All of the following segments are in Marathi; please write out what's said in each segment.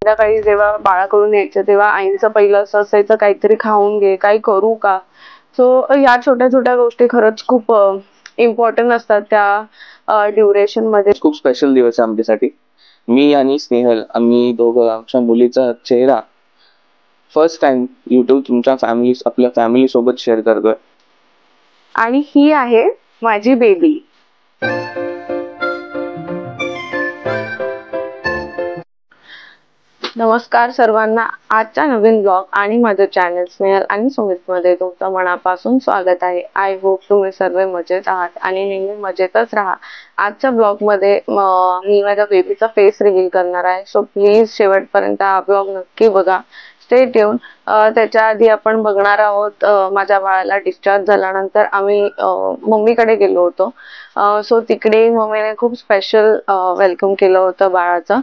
संध्याकाळी जेव्हा बाळाकडून यायचं तेव्हा आईंचं पहिलं असं असायचं, काहीतरी खाऊन घे, काही करू का. सो ह्या छोट्या छोट्या गोष्टी खरंच खूप इम्पॉर्टंट असतात त्या ड्युरेशन मध्ये. खूप स्पेशल दिवस आहे आमच्यासाठी. मी आणि स्नेहल आम्ही दोघं आमच्या मुलीचा चेहरा फर्स्ट टाइम युट्यूब तुमच्या आपल्या फॅमिली सोबत शेअर करतोय. आणि ही आहे माझी बेबी. नमस्कार सर्वांना. आजच्या नवीन ब्लॉग आणि माझं चॅनल स्नेहल आणि सुमित मध्ये तुमचं मनापासून स्वागत आहे. आय होप तुम्ही सर्व मजेत आहात आणि नेहमी मजेतच राहा. आजच्या ब्लॉग मध्ये मी माझ्या बेबीचा फेस रिव्हील करणार आहे. सो प्लीज शेवटपर्यंत हा ब्लॉग नक्की बघा. Stay tune. त्याच्या आधी आपण बघणार आहोत माझ्या बाळाला डिस्चार्ज झाल्यानंतर आम्ही मम्मीकडे गेलो होतो. सो तिकडे मम्मीने खूप स्पेशल वेलकम केलं होतं बाळाचं.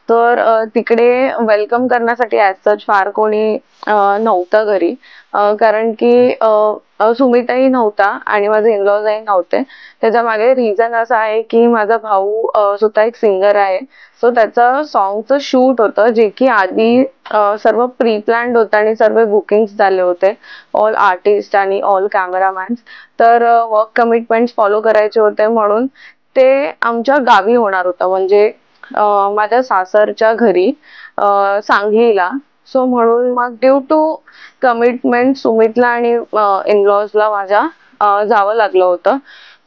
तर तिकडे वेलकम करण्यासाठी ॲज सच फार कोणी नव्हतं घरी, कारण की सुमितही नव्हता आणि माझे इनलॉजही नव्हते. त्याच्या मागे रिझन असं आहे की माझा भाऊ स्वतः एक सिंगर आहे. सो त्याचं सॉन्गचं शूट होतं, जे की आधी सर्व प्री प्लॅन्ड होतं आणि सर्व बुकिंग्स झाले होते, ऑल आर्टिस्ट आणि ऑल कॅमेरामॅन्स. तर वर्क कमिटमेंट्स फॉलो करायचे होते म्हणून ते आमच्या गावी होणार होतं, म्हणजे माझ्या सासरच्या घरी सांगलीला. सो म्हणून मग ड्यू टू कमिटमेंट सुमितला आणि इनलॉजला माझ्या जावं लागलं होतं.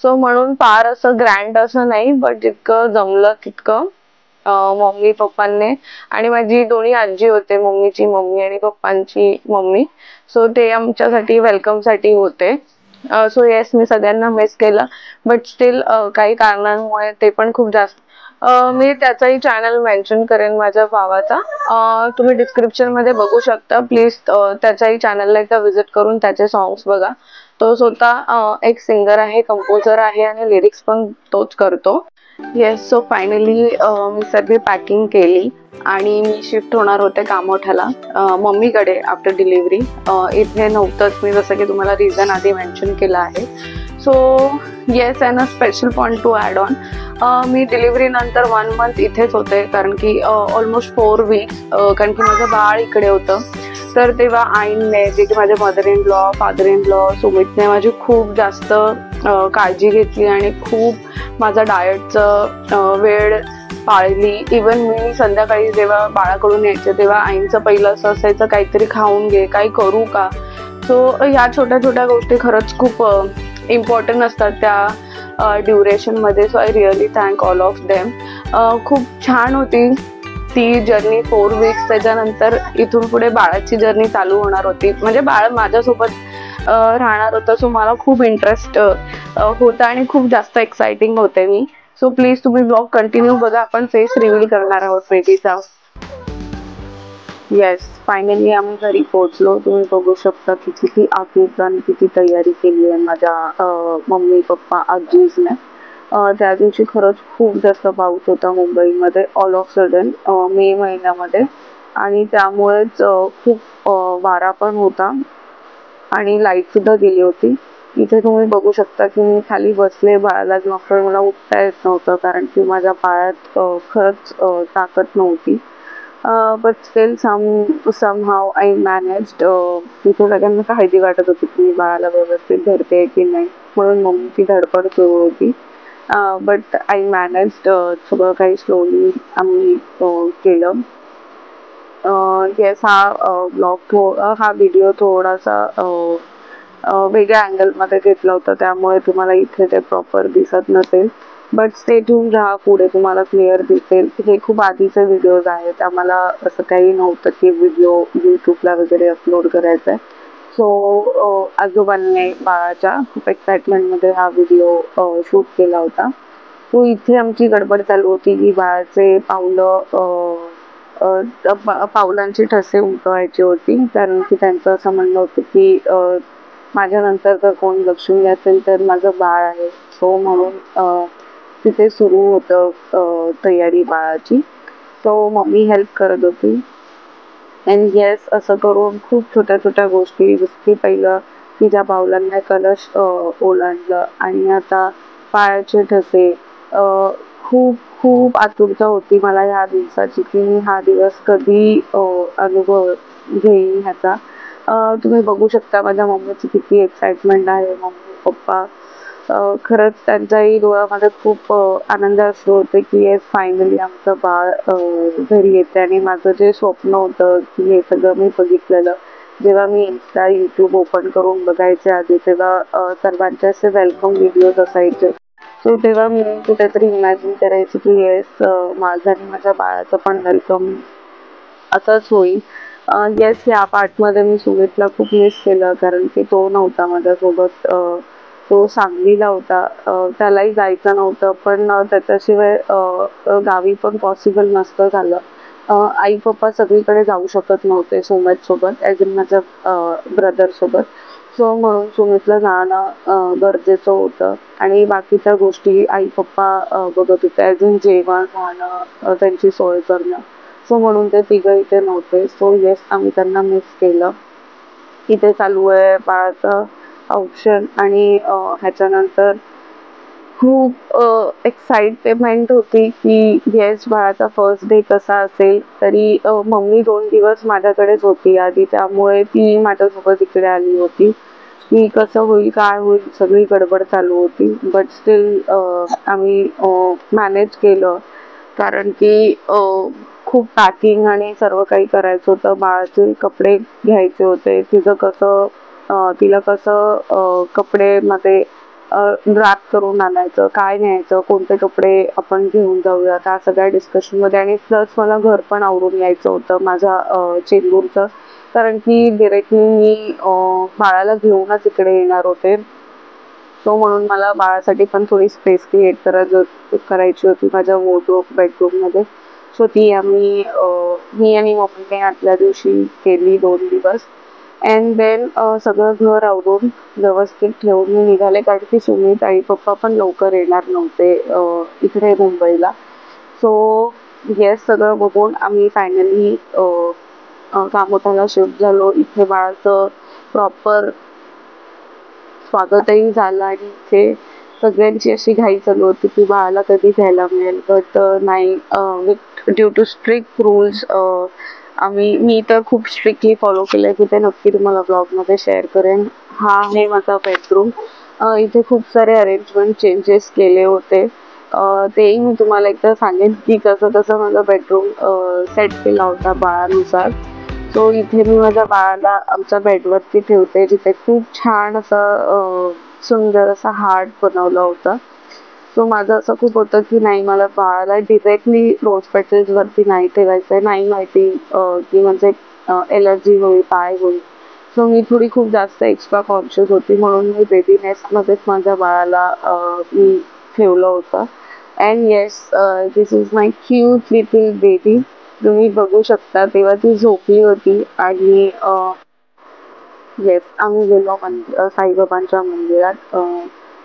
सो म्हणून फार असं ग्रँड असं नाही, बट जितकं जमलं तितकं मम्मी पप्पांनी आणि माझी दोन्ही आजी होते, मम्मीची मम्मी आणि पप्पांची मम्मी. सो ते आमच्यासाठी वेलकमसाठी होते. सो येस, मी सगळ्यांना मिस केलं, बट स्टील काही कारणांमुळे ते पण खूप जास्त मी त्याचाही चॅनल मेन्शन करेन माझ्या भावाचा. तुम्ही डिस्क्रिप्शन मध्ये बघू शकता. प्लीज त्याच्याही चॅनलला एकदा व्हिजिट करून त्याचे सॉंग्स बघा. तो स्वतः एक सिंगर आहे, कंपोजर आहे आणि लिरिक्स पण तोच करतो. येस, सो फायनली मी सगळी पॅकिंग केली आणि मी शिफ्ट होणार होते कामोठ्याला मम्मीकडे आफ्टर डिलिव्हरी. इथे नव्हतंच मी, जसं की तुम्हाला रिझन आधी मेन्शन केलं आहे. So yes, and a special point to add on, मी डिलिव्हरी नंतर 1 month इथेच होते, कारण की ऑलमोस्ट 4 weeks, कारण की माझं बाळ इकडे होतं. तर तेव्हा आईने, जे की माझे mother in law, father in law, सुमितने माझी खूप जास्त काळजी घेतली आणि खूप माझा डाएटचं वेळ पाळली. इवन मी संध्याकाळी जेव्हा बाळाकडून यायचे तेव्हा आईंचं पहिलं असं असायचं, काहीतरी खाऊन घे, काही करू का. सो ह्या छोट्या छोट्या गोष्टी खरंच खूप इम्पॉर्टंट असतात त्या ड्युरेशन मध्ये. So I really thank all of them. खूप छान होती ती जर्नी 4 weeks. त्याच्यानंतर इथून पुढे बाळाची जर्नी चालू होणार होती, म्हणजे बाळ माझ्यासोबत राहणार होतं. सो मला खूप इंटरेस्ट होता आणि खूप जास्त एक्साइटिंग होते मी. सो प्लीज तुम्ही ब्लॉग कंटिन्यू बघा. आपण फेस रिव्हील करणार आहोत बेबीचा. येस, फायनली आम्ही घरी पोहोचलो. तुम्ही बघू शकता की किती आखीचा आणि किती तयारी केली आहे माझ्या मम्मी पप्पा आजीजने. त्या दिवशी खरंच खूप जास्त पाऊस होता मुंबईमध्ये, ऑल ऑफ सडन मे महिन्यामध्ये, आणि त्यामुळेच खूप वारा पण होता आणि लाईट सुद्धा गेली होती. इथे तुम्ही बघू शकता की मी खाली बसले, बाळाला घेऊन. मला उठता येत नव्हतं कारण की माझ्या पायात खरंच ताकद नव्हती. But still somehow I managed. तिथे सगळ्यांना काळजी वाटत होती की मी बाळाला व्यवस्थित धरते की नाही, म्हणून मम्मीची धडपड सुरू होती. But I managed. सगळं काही स्लोली आम्ही केलं. येस, हा व्हिडिओ थोडासा वेगळ्या अँगलमध्ये घेतला होता, त्यामुळे तुम्हाला इथे ते प्रॉपर दिसत नसेल. बट स्टे ट्यून राहा, पुढे तुम्हाला क्लिअर दिसेल. हे खूप आधीचे व्हिडिओज आहेत, आम्हाला असं काही नव्हतं की व्हिडिओ यूट्यूबला वगैरे अपलोड करायचा आहे. सो आजोबांनी बाळाच्या खूप एक्साइटमेंटमध्ये हा व्हिडिओ शूट केला होता. सो इथे आमची गडबड चालू होती की बाळाचे पावलांची ठसे उमटवायची होती, कारण की त्यांचं असं म्हणणं होतं की माझ्यानंतर जर कोण लक्ष्मी असेल तर माझं बाळ आहे. सो म्हणून तिथे सुरू होतं तयारी बाळाची. सो मम्मी हेल्प करत होती. अँड येस, असं करून खूप छोट्या छोट्या गोष्टी, जसं की पहिलं तिच्या पावलांना कलश ओलांडलं आणि आता पायाचे ठसे, खूप खूप आतुरता होती मला ह्या दिवसाची, की मी हा दिवस कधी अनुभव घेईन ह्याचा. तुम्ही बघू शकता माझ्या मम्मीची किती एक्साइटमेंट आहे. मम्मी पप्पा खरंच त्यांच्याही डोळ्यामध्ये खूप आनंद अश्रू होते, की येस फायनली आमचं बाळ घरी येते. आणि माझं जे स्वप्न होतं की हे सगळं मी बघितलेलं जेव्हा मी इन्स्टा यूट्यूब ओपन करून बघायचे आधी, तेव्हा सर्वांचे असे वेलकम व्हिडिओज असायचे. सो तेव्हा मी कुठेतरी इमॅजिन करायची की येस माझं आणि माझ्या बाळाचं पण वेलकम असंच होईल. येस, या पार्टमध्ये मी सुमितला खूप मिस केलं, कारण की तो नव्हता माझ्यासोबत. तो सांगलीला होता. त्यालाही जायचं नव्हतं, पण त्याच्याशिवाय गावी पण पॉसिबल नसतं झालं. आई पप्पा सगळीकडे जाऊ शकत नव्हते सुमितसोबत, ॲज इन माझ्या ब्रदरसोबत. सो म्हणून सुमितला जाणं गरजेचं होतं. आणि बाकीच्या गोष्टी आई पप्पा बघत होते, ॲज इन जेवण राहणं, त्यांची सोय करणं. सो म्हणून ते तिघं इथे नव्हते. सो येस, आम्ही त्यांना मिस केलं. इथे चालू आहे बाळाचं औषध. आणि ह्याच्यानंतर खूप एक्साइटमेंट होती की येस बाळाचा फर्स्ट डे कसा असेल. तरी मम्मी 2 दिवस माझ्याकडेच होती आधी, त्यामुळे ती माझ्यासोबत इकडे आली होती. की कसं होईल काय होईल सगळी गडबड चालू होती, बट स्टील आम्ही मॅनेज केलं. कारण की खूप पॅकिंग आणि सर्व काही करायचं होतं. बाळाचे कपडे घ्यायचे होते. तिला कसं कपडेमध्ये रॅप करून आणायचं, काय न्यायचं, कोणते कपडे आपण घेऊन जाऊया, त्या सगळ्या डिस्कशनमध्ये. आणि प्लस मला घर पण आवरून यायचं होतं माझ्या चेंबूरचं, कारण की डिरेक्टली मी बाळाला घेऊनच इकडे येणार होते. सो म्हणून मला बाळासाठी पण थोडी स्पेस क्रिएट करायची होती माझ्या वॉर्डरोब बेडरूममध्ये. सो ती मी आणि मम्मीने आदल्या दिवशी केली 2 दिवस. अँड देन सगळं घर आवरून व्यवस्थित ठेवून मी निघाले, कारण की सुमित आई पप्पा पण लवकर येणार नव्हते इकडे मुंबईला. सो येस, सगळं बघून आम्ही फायनली कामोठाला शिफ्ट झालो. इथे बाळाचं प्रॉपर स्वागतही झालं. आणि इथे सगळ्यांची अशी घाई चालू होती की बाळाला कधी घ्यायला मिळेल, बट नाही, ड्यू टू स्ट्रिक्ट रूल्स मी तर खूप स्ट्रिक्टली फॉलो केलं की ते नक्की तुम्हाला ब्लॉगमध्ये शेअर करेन. हा आहे माझा बेडरूम. इथे खूप सारे अरेंजमेंट चेंजेस केले होते. तेही मी तुम्हाला एकदा सांगेन की कसं कसं माझा बेडरूम सेट केला होता बाळानुसार. सो इथे मी माझ्या बाळाला आमच्या बेडवरती ठेवते, जिथे खूप छान असं सुंदर असा हार्ट बनवलं होतं. सो माझं असं खूप होतं की नाही, मला बाळाला डिरेक्टली रोज पेटल्सवरती नाही ठेवायचं आहे. नाही माहिती की म्हणजे एलर्जी होईल काय होईल. सो मी थोडी खूप जास्त एक्स्ट्रा कॉन्शियस होती, म्हणून मी बेबी नेस्टमध्येच माझ्या बाळाला मी ठेवलं होतं. And yes, this is my cute little baby. तुम्ही बघू शकता तेव्हा ती झोपली होती. आणि येस, आम्ही गेलो साईबाबांच्या मंदिरात.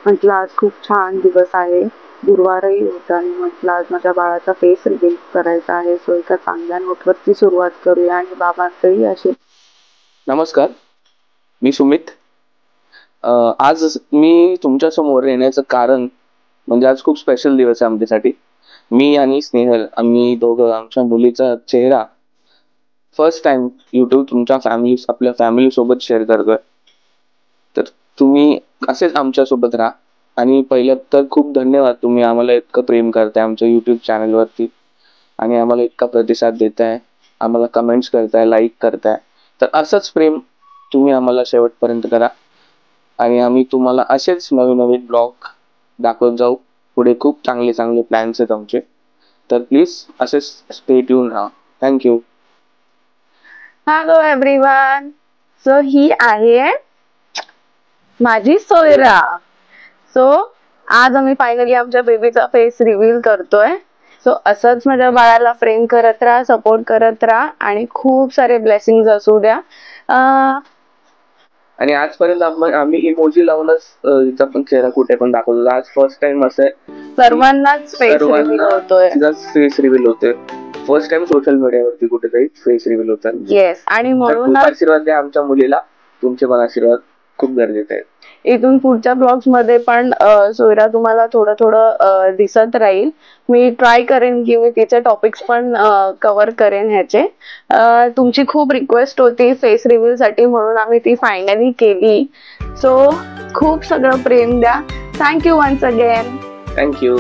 म्हटलं आज खूप छान दिवस आहे, गुरुवारही होता, आणि म्हटलं आज माझ्या बाळाचा फेस रिव्हील करायचा आहे. सो एका चांगल्या नोटवरती सुरुवात करूया आणि बाबांचंही असे. नमस्कार, मी सुमित. आज मी तुमच्या समोर येण्याचं कारण म्हणजे आज खूप स्पेशल दिवस आहे आमच्यासाठी. मी आणि स्नेहल आम्ही दोघं आमच्या मुलीचा चेहरा फर्स्ट टाइम यूट्यूब तुमच्या आपल्या फॅमिली सोबत शेअर करतोय. तर तुम्ही असेच आमच्यासोबत राहा. आणि पहिलं तर खूप धन्यवाद, तुम्ही आम्हाला इतकं प्रेम करताय आमच्या यूट्यूब चॅनलवरती आणि आम्हाला इतका प्रतिसाद देताय, आम्हाला कमेंट्स करताय, लाईक करताय. तर असंच प्रेम तुम्ही आम्हाला शेवटपर्यंत करा आणि आम्ही तुम्हाला असेच नवीन नवीन ब्लॉग दाखवत जाऊ. पुढे खूप चांगले चांगले प्लॅन्स आहेत आमचे. तर प्लीज असेच स्टे ट्यून राहा. थँक्यू. Hello everyone. सो ही आहे माझी सोयरा. सो आज आम्ही फायनली आमच्या बेबीचा फेस रिव्हील करतोय. सो असंच माझ्या बाळाला फ्रेम करत राहा, सपोर्ट करत राहा आणि खूप सारे ब्लेसिंग्स असू द्या. आणि आजपर्यंत आम्ही इमोजी लावूनच तिचा पण चेहरा कुठे पण दाखवतो. आज फर्स्ट टाइम असं सर्वांनाच फेस रिव्हील होतोय. तिचा फेस रिव्हील होतोय फर्स्ट टाइम सोशल मीडियावरती कुठेतरी फेस रिव्हील होतात. येस, आणि म्हणून आशीर्वाद द्या आमच्या मुलीला, तुमचे पण आशीर्वाद. खूप गरजेचं आहे. इथून पुढच्या ब्लॉग्स मध्ये पण सोयरा तुम्हाला थोडं थोडं दिसत राहील. मी ट्राय करेन की मी तिचे टॉपिक्स पण कव्हर करेन ह्याचे. तुमची खूप रिक्वेस्ट होती फेस रिव्हील साठी, म्हणून आम्ही ती फायनली केली. सो खूप सगळं प्रेम द्या. Thank you once again. थँक्यू.